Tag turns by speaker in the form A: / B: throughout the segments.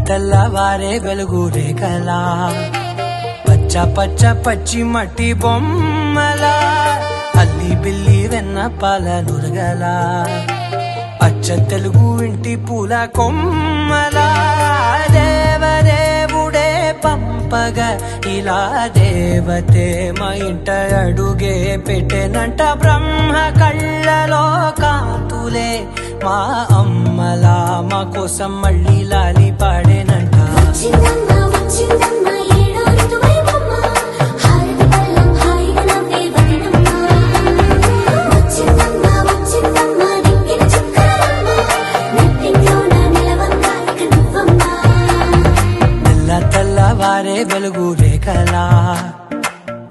A: తెల్లవారే వెలుగు రేఖలా పచ్చ పచ్చ పచ్చి మట్టి బొమ్మలా అల్లి బిల్లి వెన్న పాల నురగలా అచ్చ తెలుగు ఇంటి పూల కొమ్మలా దేవదేవుడే పంపగా ఇలా దేవతే మా ఇంట అడుగే పెట్టెనంట బ్రహ్మ కళ్ళలో కాంతులే మా అమ్మలా మా కోసం మళ్ళీ లాలి పాడేనంట. తెల్లవారే వెలుగు రేఖలా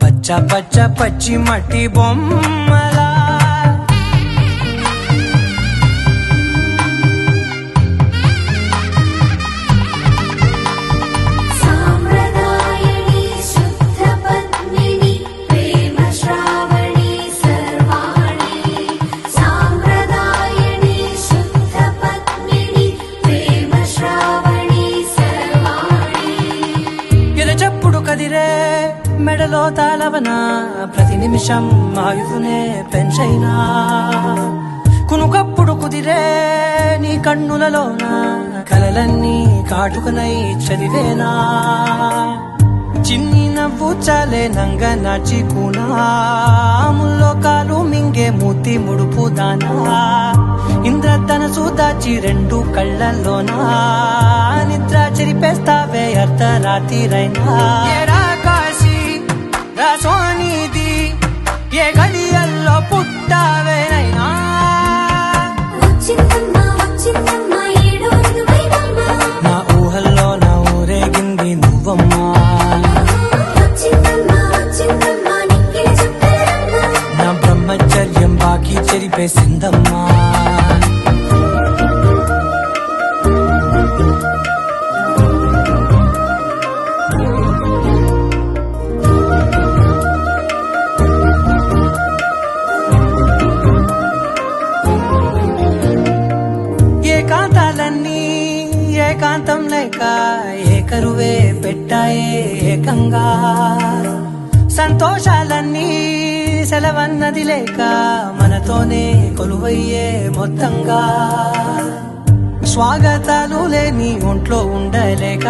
A: పచ్చ పచ్చ పచ్చి మట్టి బొమ్మలా కదిరే మెడలో తాళవన ప్రతి నిమిషం ఆయుధునే పెంచైనా కునుకప్పుడు కుదిరే నీ కన్నులలోన కలలన్నీ కాటుకనై చదివేనా చిన్ని నవ్వు చాలే నంగ నాచి కూనాముల్లో కాలు మింగే మూతి ముడుపు దానా ఇంద్రధనసు దాచి రెండు కళ్ళల్లోనా నిద్ర చెరిపేస్తావే అర్ధరాత్రిరైనా కాశీ రాసోనిది ఏ గడియల్లో పుట్టావేనైనా నా ఊహల్లో నా ఊరేగింది నువ్వమ్మా నా బ్రహ్మచర్యం బాకీ చెరిపేసిందమ్మా. ఏకాంతాలన్నీ ఏకాంతం లేక ఏకరువే పెట్టాయే ఏకంగా సంతోషాలన్నీ సెలవన్నది లేక మనతోనే కొలువయ్యే మొత్తంగా స్వాగతాలు లేని ఒంట్లో ఉండలేక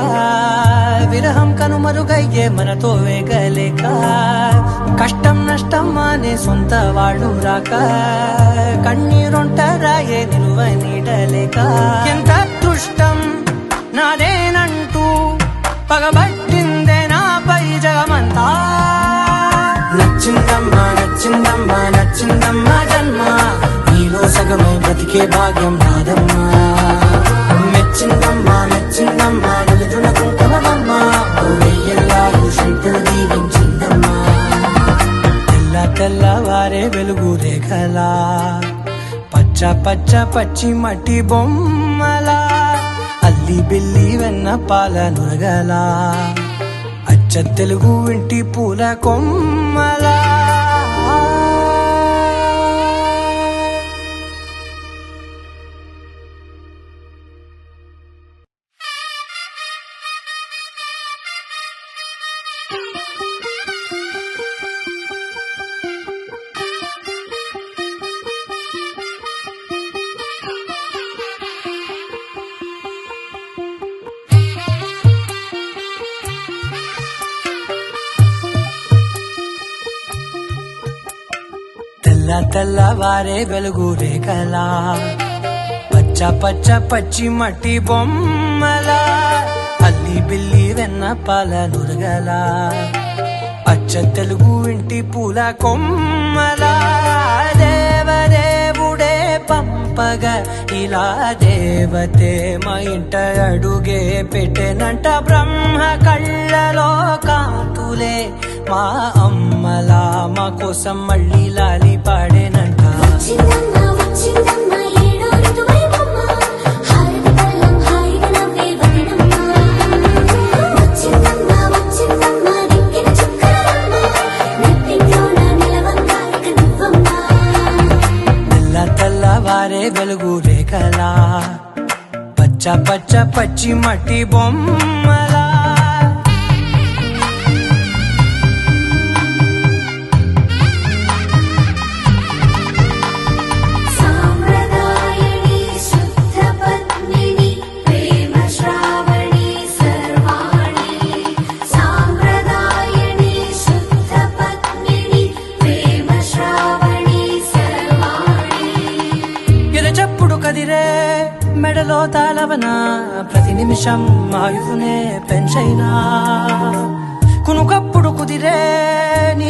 A: విరహం కనుమరుగయ్యే మనతో వేగలేక కష్టం నష్టం అనే సొంత వాళ్ళు రాక కన్నీరొంటరాయే నిలువ నీడలేక ఎంత అదృష్టం నాదేనంటూ పగబట్టిందే నాపై జగమంతా. నచ్చిందమ్మా నచ్చిందమ్మా నచ్చిందమ్మా జన్మ నీలో సగమై బ్రతికే భాగ్యం నాదమ్మా మెచ్చిందమ్మా మెచ్చిందమ్మా నిలుచున కుంకుమమ్మా వెయ్యల్లాగు శంకులు దీవించిందమ్మా. తెల్లవారే వెలుగు రేఖలా పచ్చ పచ్చ పచ్చి మట్టి బొమ్మలా అల్లి బిల్లి వెన్న పాల నురగలా అచ్చ తెలుగు ఇంటి పూల కొమ్మలా. తెల్లవారే వెలుగు రేఖలా పచ్చ పచ్చ పచ్చి మట్టి బొమ్మలా అల్లి బిల్లి వెన్న పాల నురగలా అచ్చ తెలుగు ఇంటి పూల కొమ్మలా దేవదేవుడే పంపగా ఇలా దేవతే మా ఇంట అడుగే పెట్టెనంట బ్రహ్మ కళ్ళలో కాంతులే మా అమ్మలా మా కోసం మళ్ళీ లాలి పాడేనంట. తెల్లవారే వెలుగు రేఖలా పచ్చ పచ్చ పచ్చి మట్టి బొమ్మలా
B: సాంప్రదాయని శుద్ధ పద్మిని ప్రేమ శ్రావణి సర్వాణి సాంప్రదాయని శుద్ధ పద్మిని ప్రేమ శ్రావణి సర్వాణి
A: ఎరచప్పుడు కదిరే మెడలో తాళవన ప్రతి నిమిషం ఆయువునే పెంచైనా కునుకప్పుడు కుదిరే నీ